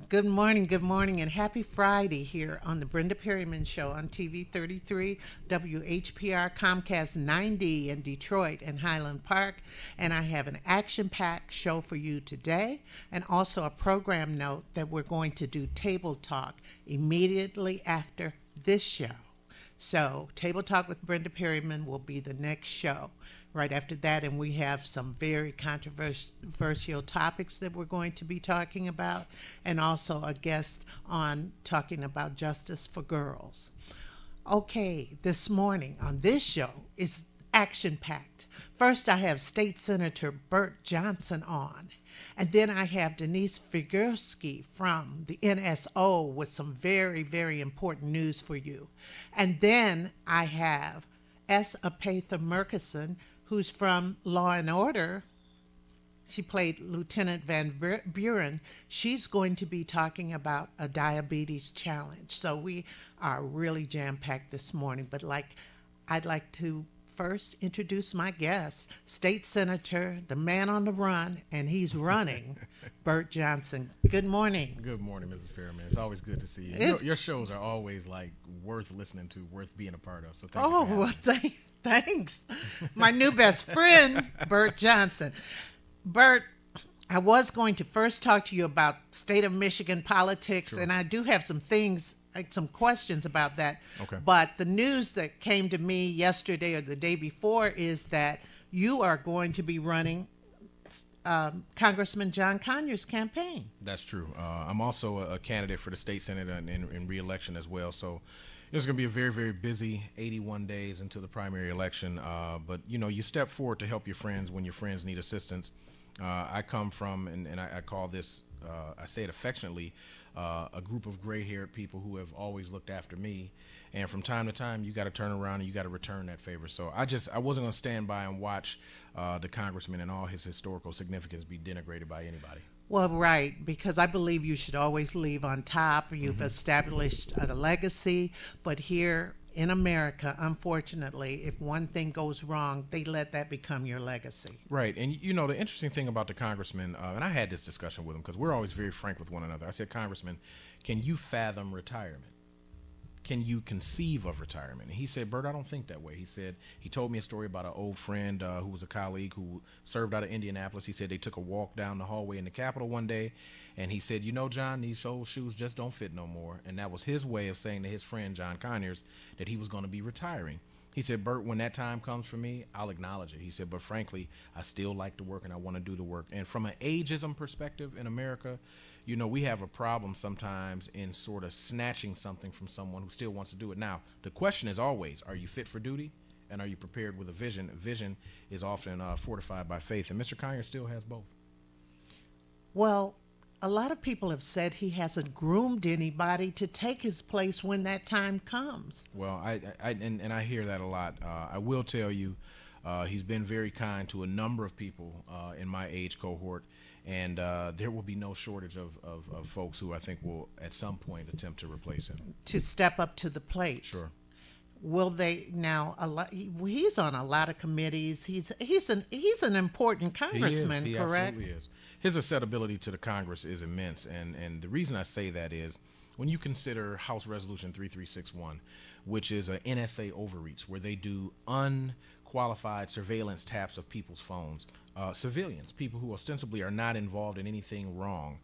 Good morning, and happy Friday here on the Brenda Perryman Show on TV 33, WHPR, Comcast 9D in Detroit and Highland Park. And I have an action-packed show for you today, and also a program note that we're going to do Table Talk immediately after this show. So, Table Talk with Brenda Perryman will be the next show right after that, and we have some very controversial topics that we're going to be talking about, and also a guest on talking about justice for girls. Okay, this morning on this show is action-packed. First, I have State Senator Burt Johnson on. And then I have Denise Figurski from the NSO with some very, very important news for you. And then I have S. Apatha Murkison, who's from Law and Order. She played Lieutenant Van Buren. She's going to be talking about a diabetes challenge. So we are really jam-packed this morning. But I'd like to first introduce my guest, State Senator, the man on the run, and he's running, Burt Johnson. Good morning. Good morning, Mrs. Perryman. It's always good to see you. Your shows are always worth listening to, worth being a part of. So thank you. Well, thanks. My new best friend, Burt Johnson. Burt, I was going to first talk to you about state of Michigan politics, Sure. and I do have some questions about that. Okay. But the news that came to me yesterday or the day before is that you are going to be running Congressman John Conyers' campaign. That's true. I'm also a candidate for the state senate in re-election as well. So it's going to be a very, very busy 81 days until the primary election. But, you step forward to help your friends when your friends need assistance. I come from, and I call this, I say it affectionately, a group of gray-haired people who have always looked after me. And from time to time, you got to turn around and you got to return that favor. So I wasn't going to stand by and watch the congressman and all his historical significance be denigrated by anybody. Well, right, because I believe you should always leave on top. You've established a legacy, but here in America, unfortunately, if one thing goes wrong, they let that become your legacy. Right, and the interesting thing about the congressman, and I had this discussion with him because we're always very frank with one another. I said, Congressman, can you fathom retirement? Can you conceive of retirement? And he said, Bert, I don't think that way. He told me a story about an old friend who was a colleague who served out of Indianapolis. He said they took a walk down the hallway in the Capitol one day, and he said, John, these old shoes just don't fit no more. And that was his way of saying to his friend, John Conyers, that he was going to be retiring. He said, Bert, when that time comes for me, I'll acknowledge it. He said, but frankly, I still like to work and I want to do the work. And from an ageism perspective in America, we have a problem sometimes in sort of snatching something from someone who still wants to do it. Now, the question is always, are you fit for duty? And are you prepared with a vision? Vision is often fortified by faith. And Mr. Conyers still has both. Well, a lot of people have said he hasn't groomed anybody to take his place when that time comes. Well, I hear that a lot. I will tell you, he's been very kind to a number of people in my age cohort, and there will be no shortage of folks who I think will at some point attempt to replace him. To step up to the plate. Sure. Will they now? He's on a lot of committees. He's an important congressman, he correct? Absolutely is. His acceptability to the Congress is immense, and the reason I say that is when you consider House Resolution 3361, which is an NSA overreach where they do unqualified surveillance taps of people's phones, civilians, people who ostensibly are not involved in anything wrong.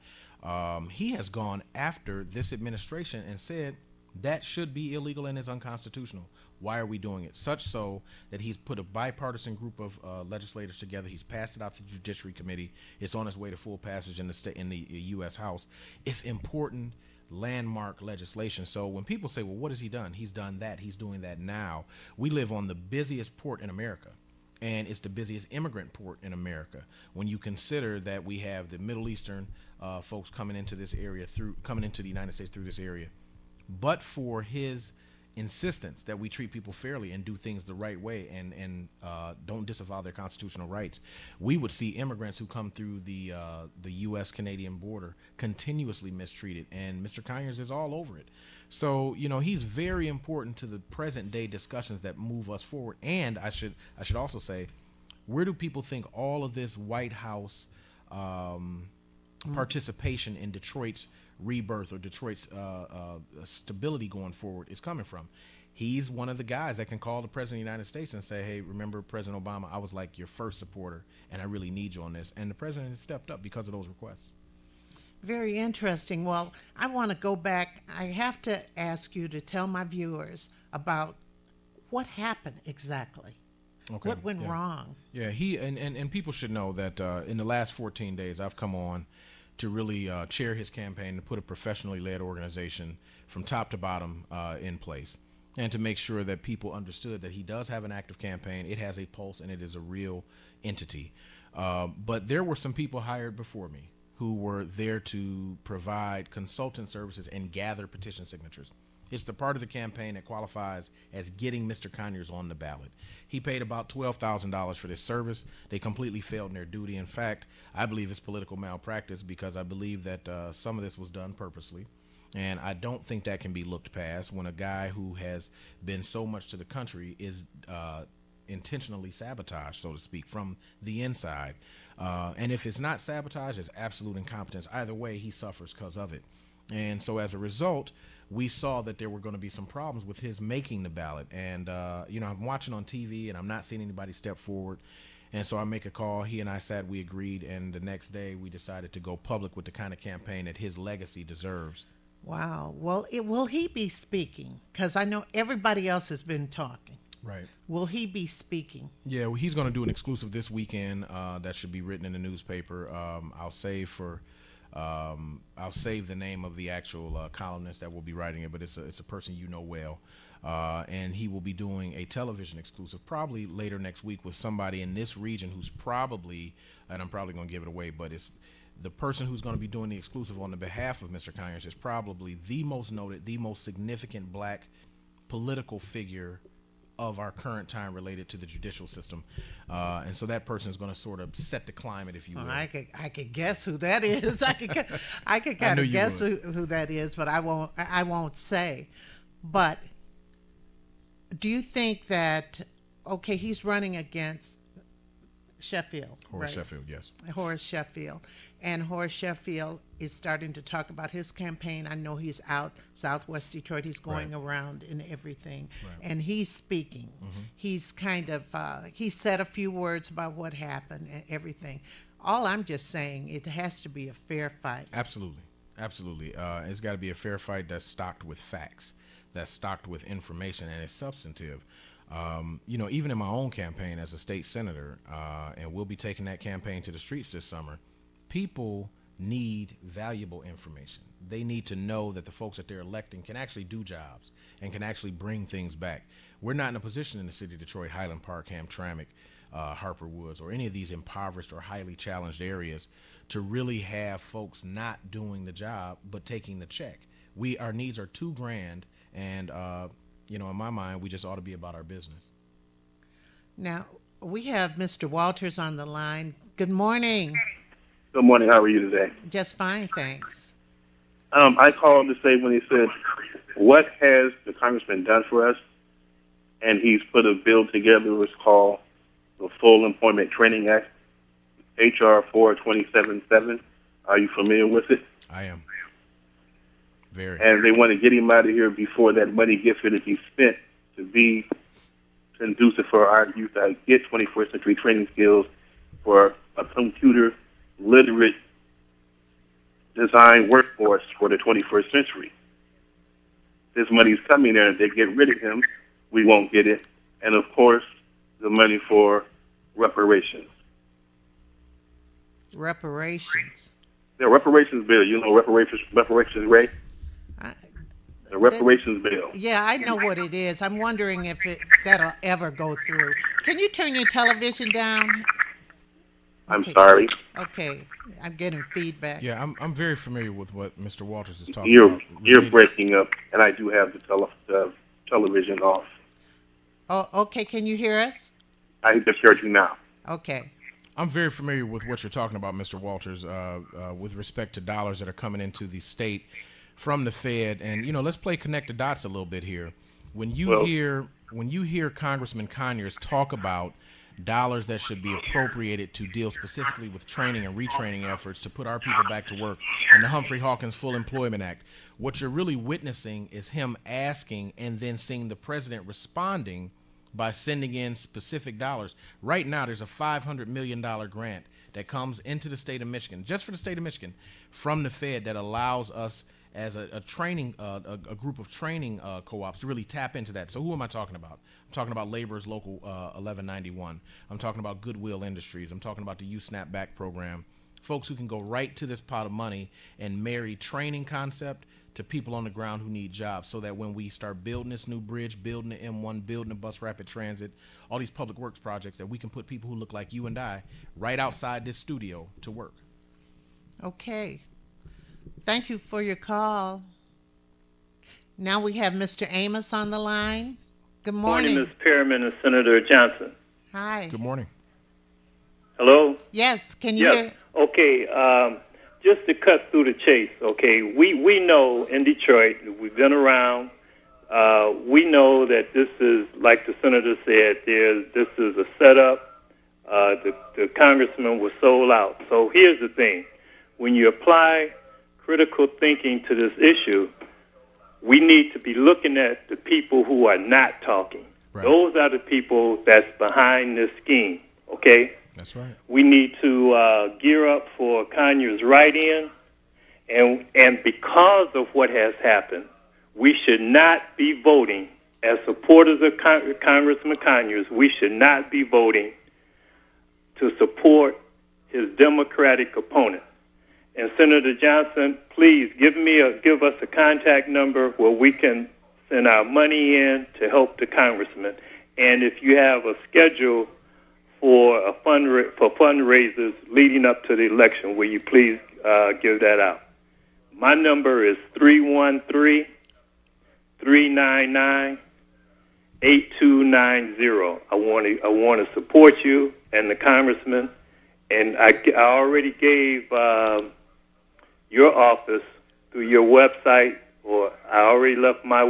He has gone after this administration and said that should be illegal and is unconstitutional. Why are we doing it? Such so that he's put a bipartisan group of legislators together. He's passed it out to the Judiciary Committee. It's on its way to full passage in the U.S. House. It's important landmark legislation. So when people say, well, what has he done? He's done that. He's doing that now. We live on the busiest port in America, and it's the busiest immigrant port in America. When you consider that we have the Middle Eastern folks coming into this area coming into the United States through this area, but for his insistence that we treat people fairly and do things the right way and don't disavow their constitutional rights, we would see immigrants who come through the U.S.-Canadian border continuously mistreated, and Mr. Conyers is all over it. So, he's very important to the present-day discussions that move us forward. And I should also say, where do people think all of this White House participation in Detroit's rebirth or Detroit's stability going forward is coming from. He's one of the guys that can call the President of the United States and say, hey, remember President Obama, I was like your first supporter, and I really need you on this. And the President has stepped up because of those requests. Very interesting. Well, I want to go back. I have to ask you to tell my viewers about what happened exactly. Okay. What went wrong? Yeah, and people should know that in the last 14 days, I've come on to really chair his campaign, to put a professionally led organization from top to bottom in place, and to make sure that people understood that he does have an active campaign. It has a pulse, and it is a real entity. But there were some people hired before me who were there to provide consultant services and gather petition signatures. It's the part of the campaign that qualifies as getting Mr. Conyers on the ballot. He paid about $12,000 for this service. They completely failed in their duty. In fact, I believe it's political malpractice, because I believe that some of this was done purposely. And I don't think that can be looked past when a guy who has been so much to the country is intentionally sabotaged, so to speak, from the inside. And if it's not sabotage, it's absolute incompetence. Either way, he suffers because of it. And so as a result, we saw that there were going to be some problems with his making the ballot. And, I'm watching on TV, and I'm not seeing anybody step forward. And so I make a call. He and I sat, we agreed, and the next day we decided to go public with the kind of campaign that his legacy deserves. Wow. Well, will he be speaking? Because I know everybody else has been talking. Right. Will he be speaking? Yeah, well, he's going to do an exclusive this weekend that should be written in the newspaper. I'll save the name of the actual columnist that will be writing it, but it's a person you know well. And he will be doing a television exclusive probably later next week with somebody in this region who's probably, and I'm probably going to give it away, but it's the person who's going to be doing the exclusive on the behalf of Mr. Conyers is probably the most noted, the most significant black political figure of our current time related to the judicial system. And so that person is going to sort of set the climate, if you will. I could guess who that is. I could kind of guess who that is, but I won't say. But do you think that, okay, he's running against Sheffield, Horace right? Sheffield, yes. Horace Sheffield. And Horace Sheffield is starting to talk about his campaign. I know he's out Southwest Detroit. He's going around and everything. Right. And he's speaking. Mm-hmm. He's kind of, he said a few words about what happened and everything. All I'm just saying, it has to be a fair fight. Absolutely. Absolutely. It's got to be a fair fight that's stocked with facts, that's stocked with information, and it's substantive. Even in my own campaign as a state senator, and we'll be taking that campaign to the streets this summer, people need valuable information. They need to know that the folks that they're electing can actually do jobs and can actually bring things back. We're not in a position in the city of Detroit, Highland Park, Hamtramck, Harper Woods, or any of these impoverished or highly challenged areas to really have folks not doing the job but taking the check. Our needs are too grand, and in my mind, we just ought to be about our business. Now, we have Mr. Walters on the line. Good morning. Good morning. How are you today? Just fine, thanks. I called to say when he said, what has the congressman done for us? And he's put a bill together. It's called the Full Employment Training Act, H.R. 4277. Are you familiar with it? I am. Very. And they want to get him out of here before that money gets ready to be spent to be conducive for our youth to get 21st century training skills for a computer literate design workforce for the 21st century. This money's coming there. If they get rid of him, we won't get it. And, of course, the money for reparations. Reparations? The reparations bill. You know reparations, Ray? The reparations bill. Yeah, I know what it is. I'm wondering if that'll ever go through. Can you turn your television down? I'm sorry. Okay, I'm getting feedback. Yeah, I'm very familiar with what Mr. Walters is talking about. You're breaking up, and I do have the television off. Oh, okay. Can you hear us? I just heard you now. Okay. I'm very familiar with what you're talking about, Mr. Walters, with respect to dollars that are coming into the state from the Fed. And let's play connect the dots a little bit here. When you hear Congressman Conyers talk about dollars that should be appropriated to deal specifically with training and retraining efforts to put our people back to work in the Humphrey Hawkins Full Employment Act. What you're really witnessing is him asking and then seeing the president responding by sending in specific dollars. Right now, there's a $500 million grant that comes into the state of Michigan, just for the state of Michigan, from the Fed that allows us as a group of training co-ops to really tap into that. So who am I talking about? I'm talking about Laborers Local 1191. I'm talking about Goodwill Industries. I'm talking about the U Snapback program. Folks who can go right to this pot of money and marry training concept to people on the ground who need jobs, so that when we start building this new bridge, building the M1, building the bus rapid transit, all these public works projects, that we can put people who look like you and I right outside this studio to work. Okay. Thank you for your call. Now we have Mr. Amos on the line. Good morning. Ms. Perryman and Senator Johnson. Hi. Good morning. Hello? Yes, can you hear? Okay, just to cut through the chase, okay, we know in Detroit, we've been around, we know that this is, like the senator said, this is a setup. The congressman was sold out. So here's the thing. When you apply critical thinking to this issue, we need to be looking at the people who are not talking. Right. Those are the people that's behind this scheme, okay? That's right. We need to gear up for Conyers write-in, and because of what has happened, we should not be voting, as supporters of Congressman Conyers, we should not be voting to support his Democratic opponent. And Senator Johnson, please give us a contact number where we can send our money in to help the congressman. And if you have a schedule for fundraisers leading up to the election, will you please give that out? My number is 313-399-8290. I want to support you and the congressman, and I already gave your office through your website, or I already left my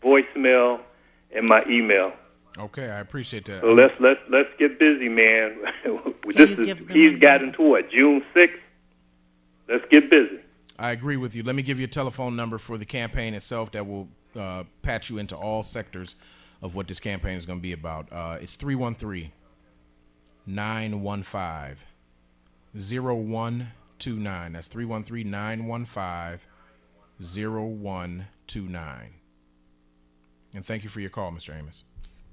voicemail and my email. Okay, I appreciate that. So let's get busy, man. He's got into what, June 6th? Let's get busy. I agree with you. Let me give you a telephone number for the campaign itself that will patch you into all sectors of what this campaign is going to be about. It's 313-915-0129. That's 313-915-0129. And thank you for your call, Mr. Amos.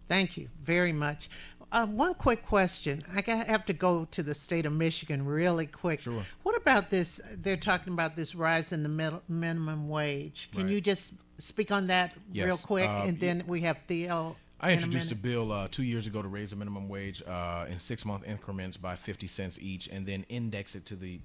Thank you very much. One quick question. I have to go to the state of Michigan really quick. Sure. What about this? They're talking about this rise in the minimum wage. Can you just speak on that real quick? And then we have Theo. I introduced a bill 2 years ago to raise the minimum wage in 6-month increments by 50 cents each, and then index it to the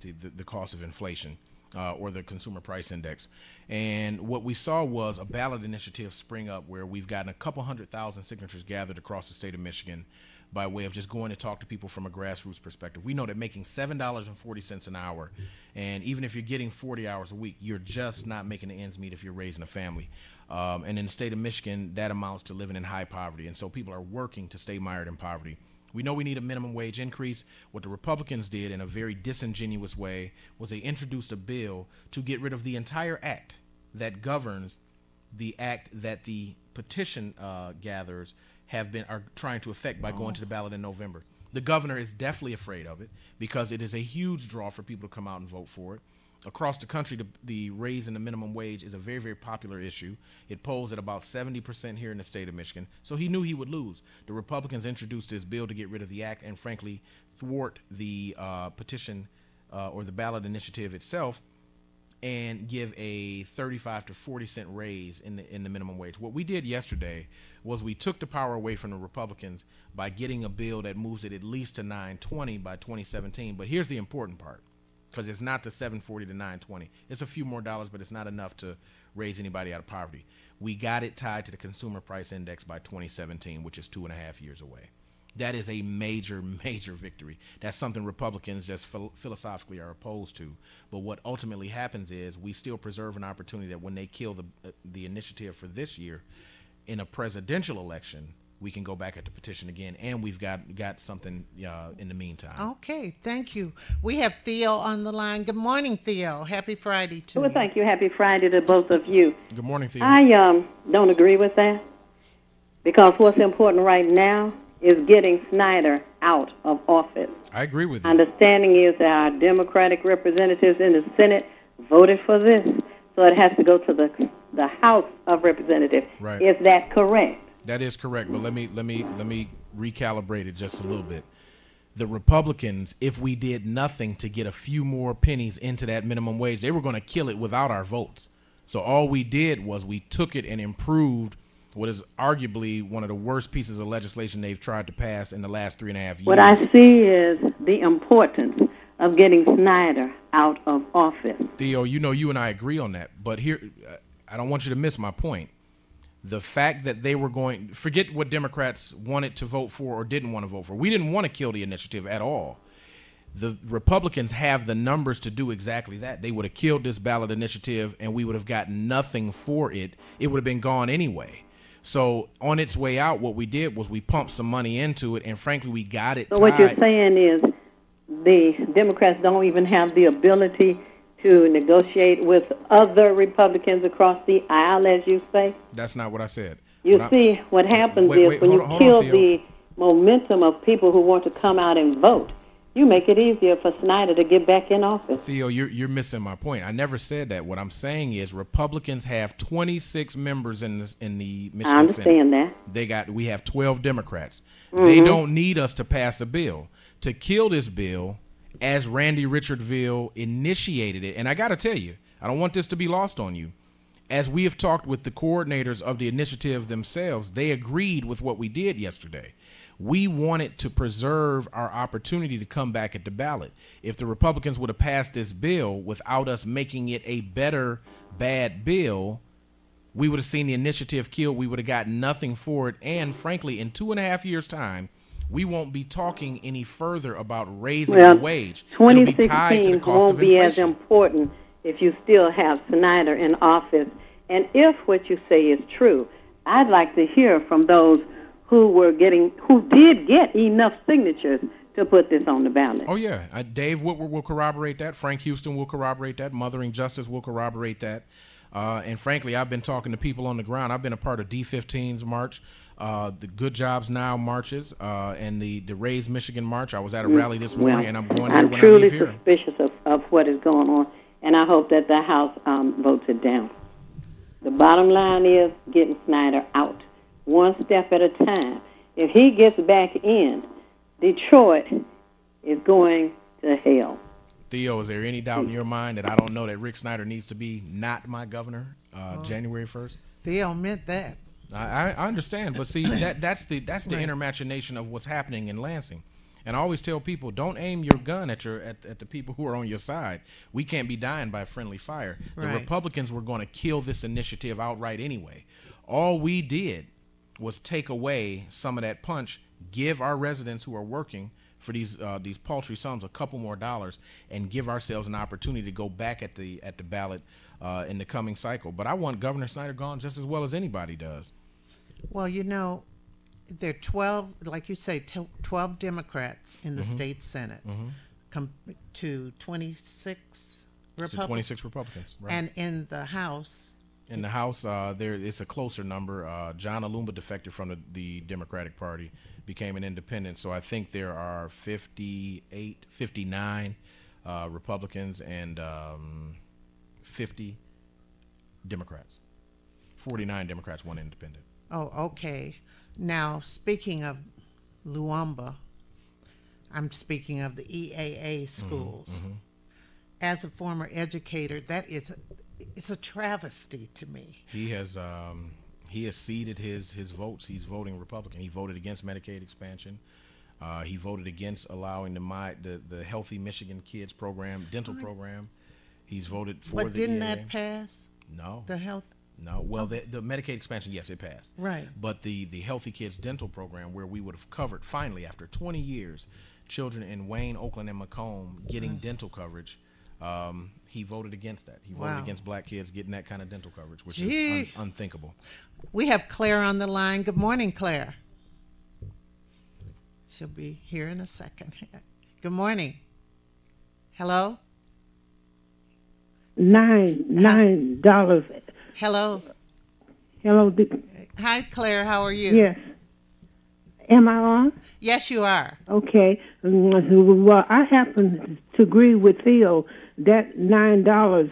cost of inflation. Or the consumer price index. And what we saw was a ballot initiative spring up where we've gotten a couple 100,000 signatures gathered across the state of Michigan by way of just going to talk to people from a grassroots perspective. We know that making $7.40 an hour, and even if you're getting 40 hours a week, you're just not making the ends meet if you're raising a family. And in the state of Michigan, that amounts to living in high poverty. And so people are working to stay mired in poverty. We know we need a minimum wage increase. What the Republicans did in a very disingenuous way was they introduced a bill to get rid of the entire act that governs the act that the petition gatherers are trying to affect by going to the ballot in November. The governor is definitely afraid of it because it is a huge draw for people to come out and vote for it. Across the country, the raise in the minimum wage is a very, very popular issue. It polls at about 70% here in the state of Michigan, so he knew he would lose. The Republicans introduced this bill to get rid of the act and, frankly, thwart the petition or the ballot initiative itself and give a 35 to 40 cent raise in the minimum wage. What we did yesterday was we took the power away from the Republicans by getting a bill that moves it at least to $9.20 by 2017. But here's the important part. Because it's not the $7.40 to $9.20. It's a few more dollars, but it's not enough to raise anybody out of poverty. We got it tied to the consumer price index by 2017, which is 2.5 years away. That is a major, major victory. That's something Republicans just philosophically are opposed to. But what ultimately happens is we still preserve an opportunity that when they kill the initiative for this year in a presidential election, we can go back at the petition again, and we've got something in the meantime. Okay, thank you. We have Theo on the line. Good morning, Theo. Happy Friday to you. Well, thank you. Happy Friday to both of you. Good morning, Theo. I don't agree with that, because what's important right now is getting Snyder out of office. I agree with you. Understanding is that our Democratic representatives in the Senate voted for this, so it has to go to the House of Representatives. Right. Is that correct? That is correct, but let me recalibrate it just a little bit. The Republicans, if we did nothing to get a few more pennies into that minimum wage, they were going to kill it without our votes. So all we did was we took it and improved what is arguably one of the worst pieces of legislation they've tried to pass in the last 3.5 years. What I see is the importance of getting Snyder out of office. Theo, you and I agree on that, but here, I don't want you to miss my point. The fact that they were forget what Democrats wanted to vote for or didn't want to vote for. We didn't want to kill the initiative at all. The Republicans have the numbers to do exactly that. They would have killed this ballot initiative, and we would have gotten nothing for it. It would have been gone anyway. So on its way out, what we did was we pumped some money into it, and frankly, we got it tied. So what you're saying is the Democrats don't even have the ability to negotiate with other Republicans across the aisle, as you say? That's not what I said. What happens is when you kill the momentum of people who want to come out and vote, you make it easier for Snyder to get back in office. Theo, you're missing my point. I never said that. What I'm saying is Republicans have 26 members in the Michigan Senate. I understand that. We have 12 Democrats. Mm-hmm. They don't need us to pass a bill. To kill this bill, as Randy Richardville initiated it, and I got to tell you, I don't want this to be lost on you. As we have talked with the coordinators of the initiative themselves, they agreed with what we did yesterday. We wanted to preserve our opportunity to come back at the ballot. If the Republicans would have passed this bill without us making it a better bad bill, we would have seen the initiative killed. We would have gotten nothing for it. And frankly, in 2.5 years' time, we won't be talking any further about raising the wage. It'll be tied to the cost of inflation. 2016 won't be as important if you still have Snyder in office. And if what you say is true, I'd like to hear from those who did get enough signatures to put this on the ballot. Oh, yeah. Dave Woodward will corroborate that. Frank Houston will corroborate that. Mothering Justice will corroborate that. And frankly, I've been talking to people on the ground. I've been a part of D15's march, the Good Jobs Now marches, and the Raise Michigan march. I was at a rally this morning, and I'm going there when I leave here. I'm truly suspicious of what is going on, and I hope that the House votes it down. The bottom line is getting Snyder out, one step at a time. If he gets back in, Detroit is going to hell. Theo, is there any doubt in your mind that I don't know that Rick Snyder needs to be not my governor January 1st? Theo meant that. I understand, but see, that's the inner machination of what's happening in Lansing. And I always tell people, don't aim your gun at the people who are on your side. We can't be dying by friendly fire. The Republicans were going to kill this initiative outright anyway. All we did was take away some of that punch, give our residents who are working for these paltry sums a couple more dollars, and give ourselves an opportunity to go back at the ballot in the coming cycle. But I want Governor Snyder gone just as well as anybody does. Well, there are 12, like you say, 12 Democrats in the state Senate, to 26 Republicans. 26 Republicans, right. And in the House? In the House, it's a closer number. John Alumba defected from the Democratic Party, became an independent. So I think there are 59 Republicans and 50 Democrats. 49 Democrats, 1 independent. Oh, okay. Now, speaking of Luamba, I'm speaking of the EAA schools. As a former educator, it's a travesty to me. He has ceded his votes. He's voting Republican. He voted against Medicaid expansion. He voted against allowing the Healthy Michigan Kids program, dental program. He's voted for But didn't that pass? No. The health? No. Well, the Medicaid expansion, yes, it passed. Right. But the Healthy Kids dental program, where we would have covered, finally, after 20 years, children in Wayne, Oakland, and Macomb getting dental coverage, he voted against that. He voted against black kids getting that kind of dental coverage, which is unthinkable. We have Claire on the line. Good morning, Claire. She'll be here in a second. Good morning. Hello? $9. Hello? Hello. Hi, Claire. How are you? Yes. Am I on? Yes, you are. Okay. Well, I happen to agree with Theo that $9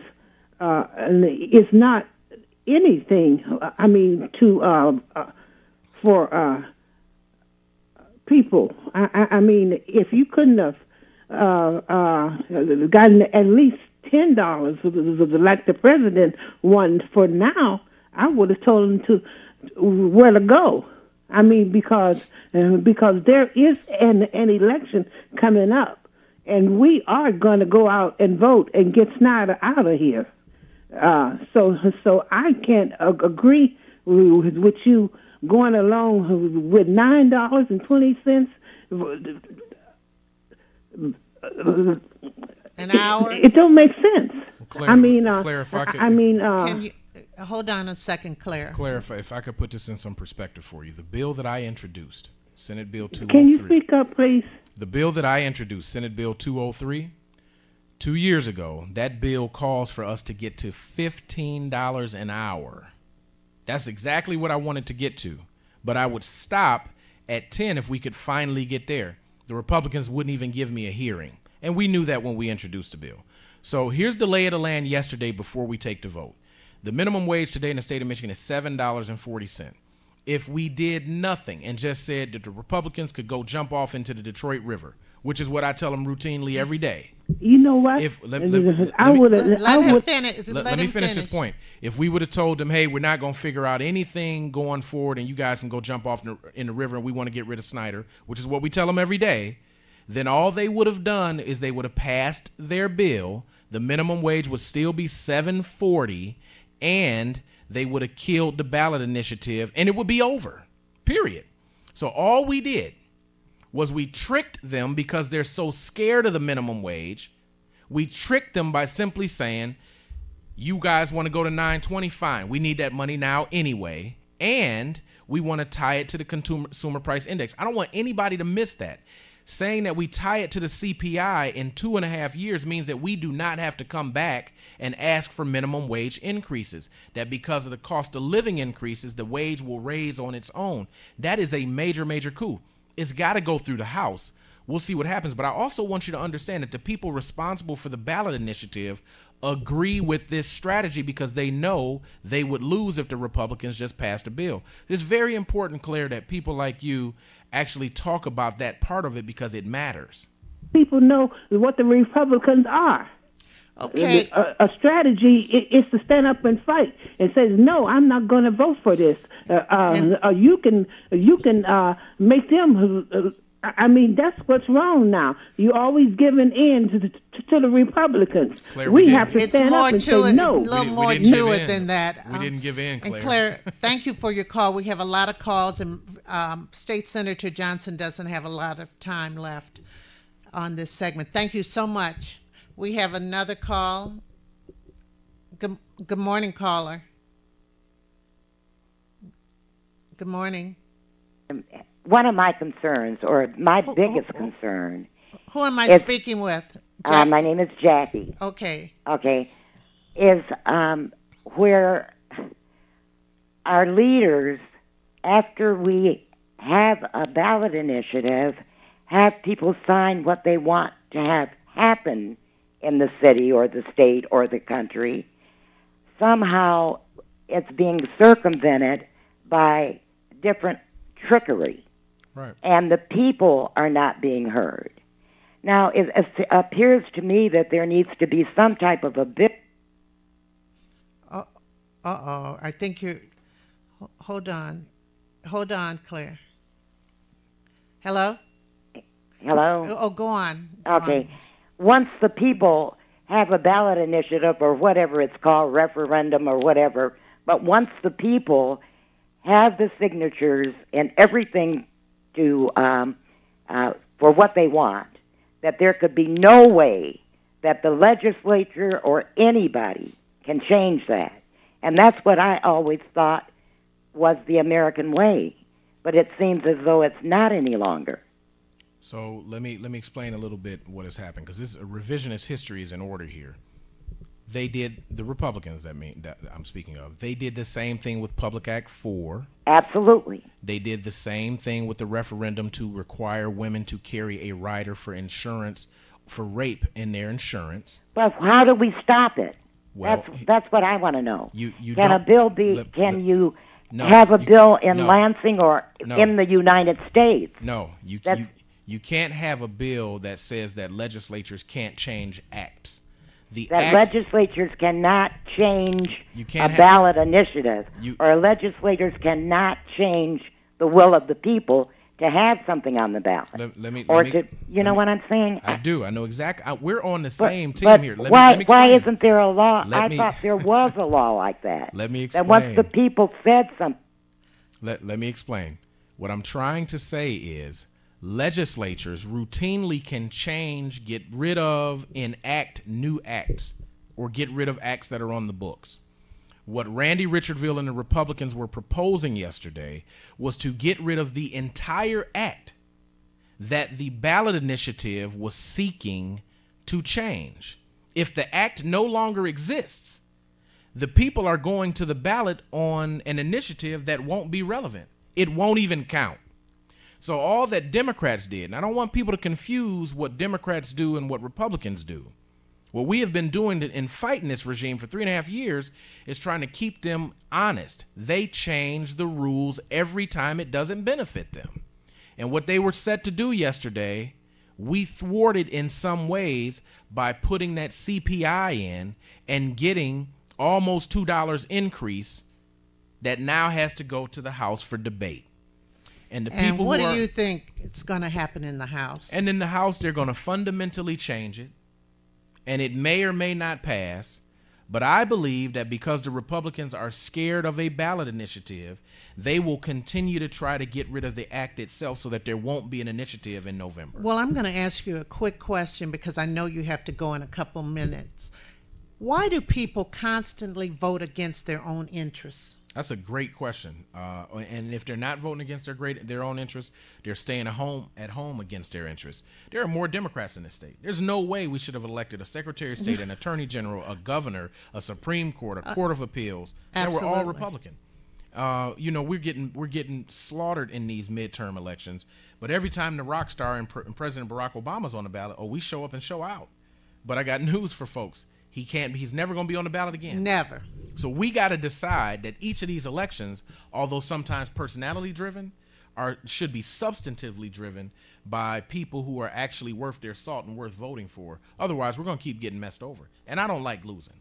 is not anything. I mean, for people. I mean, if you couldn't have gotten at least $10, like the president won for now, I would have told him to where to go. I mean, because there is an election coming up, and we are going to go out and vote and get Snyder out of here. So I can't agree with you going along with $9.20 an hour. It don't make sense. Claire, I mean, Claire, if I could, Can you hold on a second, Claire? Claire, if I could put this in some perspective for you, the bill that I introduced, Senate Bill 203. Can you speak up, please? The bill that I introduced, Senate Bill 203, 2 years ago, that bill calls for us to get to $15 an hour. That's exactly what I wanted to get to. But I would stop at 10 if we could finally get there. The Republicans wouldn't even give me a hearing. And we knew that when we introduced the bill. So here's the lay of the land yesterday before we take the vote. The minimum wage today in the state of Michigan is $7.40. If we did nothing and just said that the Republicans could go jump off into the Detroit River, which is what I tell them routinely every day. You know what? Let me finish finish this point. If we would have told them, hey, we're not going to figure out anything going forward and you guys can go jump off in the river and we want to get rid of Snyder, which is what we tell them every day, then all they would have done is they would have passed their bill. The minimum wage would still be $7.40, and they would have killed the ballot initiative, and it would be over, period. So all we did was we tricked them because they're so scared of the minimum wage. We tricked them by simply saying, you guys want to go to $9.20, fine. We need that money now anyway, and we want to tie it to the consumer price index. I don't want anybody to miss that. Saying that we tie it to the CPI in 2.5 years means that we do not have to come back and ask for minimum wage increases. That because of the cost of living increases, the wage will raise on its own. That is a major, major coup. It's got to go through the House. We'll see what happens. But I also want you to understand that the people responsible for the ballot initiative agree with this strategy because they know they would lose if the Republicans just passed a bill. It's very important, Claire, that people like you actually talk about that part of it because it matters. People know what the Republicans are. Okay. A strategy is to stand up and fight and say, no, I'm not going to vote for this. You can make them. I mean, that's what's wrong now. You're always giving in to the Republicans. Claire, we have to stand up and say no. A little more to it than that. We didn't give in, Claire. And Claire, thank you for your call. We have a lot of calls, and State Senator Johnson doesn't have a lot of time left on this segment. Thank you so much. We have another call. Good morning, caller. Good morning. One of my concerns, or my biggest concern... Who am I speaking with? My name is Jackie. Okay. Okay. Is where our leaders, after we have a ballot initiative, have people sign what they want to have happen in the city or the state or the country, somehow it's being circumvented by different trickery. Right. And the people are not being heard. Now, it appears to me that there needs to be some type of a bit. I think you're... Hold on. Hold on, Claire. Hello? Hello? Oh, go on. Okay. Once the people have a ballot initiative or whatever it's called, referendum or whatever, but once the people have the signatures and everything to for what they want, that there could be no way that the legislature or anybody can change that. And that's what I always thought was the American way. But it seems as though it's not any longer. So let me explain a little bit what has happened, because this revisionist history is in order here. They did, the Republicans that I'm speaking of, they did the same thing with Public Act 4. Absolutely. They did the same thing with the referendum to require women to carry a rider for insurance for rape in their insurance. But how do we stop it? Well, that's what I want to know. You can a bill be? You have a bill in Lansing or in the United States? No, you can't have a bill that says that legislatures can't change acts. Legislatures cannot change a ballot initiative, or legislators cannot change the will of the people to have something on the ballot. You know what I'm saying? I do. I know exactly. We're on the same team here. Why isn't there a law? I thought there was a law like that. Let me explain. That once the people said something. Let me explain. What I'm trying to say is, legislatures routinely can change, get rid of, enact new acts, or get rid of acts that are on the books. What Randy Richardville and the Republicans were proposing yesterday was to get rid of the entire act that the ballot initiative was seeking to change. If the act no longer exists, the people are going to the ballot on an initiative that won't be relevant. It won't even count. So all that Democrats did, and I don't want people to confuse what Democrats do and what Republicans do. What we have been doing in fighting this regime for 3.5 years is trying to keep them honest. They change the rules every time it doesn't benefit them. And what they were set to do yesterday, we thwarted in some ways by putting that CPI in and getting almost $2 increase that now has to go to the House for debate. And the people what do you think is going to happen in the House? And in the House, they're going to fundamentally change it. And it may or may not pass. But I believe that because the Republicans are scared of a ballot initiative, they will continue to try to get rid of the act itself so that there won't be an initiative in November. Well, I'm going to ask you a quick question because I know you have to go in a couple minutes. Why do people constantly vote against their own interests? That's a great question. And if they're not voting against their own interests, they're staying at home against their interests. There are more Democrats in this state. There's no way we should have elected a Secretary of State, an Attorney General, a governor, a Supreme Court, a Court of Appeals that were all Republican. We're getting slaughtered in these midterm elections. But every time the rock star and President Barack Obama's on the ballot, we show up and show out. But I got news for folks. He's never going to be on the ballot again. Never. So we got to decide that each of these elections, although sometimes personality driven, should be substantively driven by people who are actually worth their salt and worth voting for. Otherwise, we're going to keep getting messed over. And I don't like losing.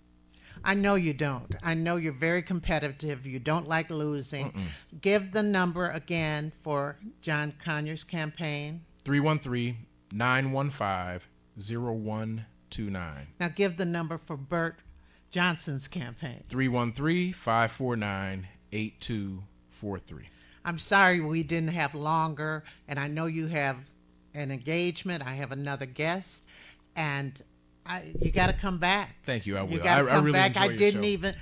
I know you don't. I know you're very competitive. You don't like losing. Give the number again for John Conyers' campaign. 313-915-0129. Now give the number for Burt Johnson's campaign. 313-549-8243. I'm sorry we didn't have longer, and I know you have an engagement. I have another guest, and you got to come back. Thank you. I will. You got to come really back. I didn't even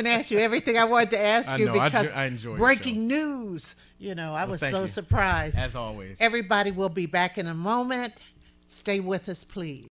ask you everything I wanted to ask you because I enjoy breaking news. I was so surprised. As always. Everybody will be back in a moment. Stay with us, please.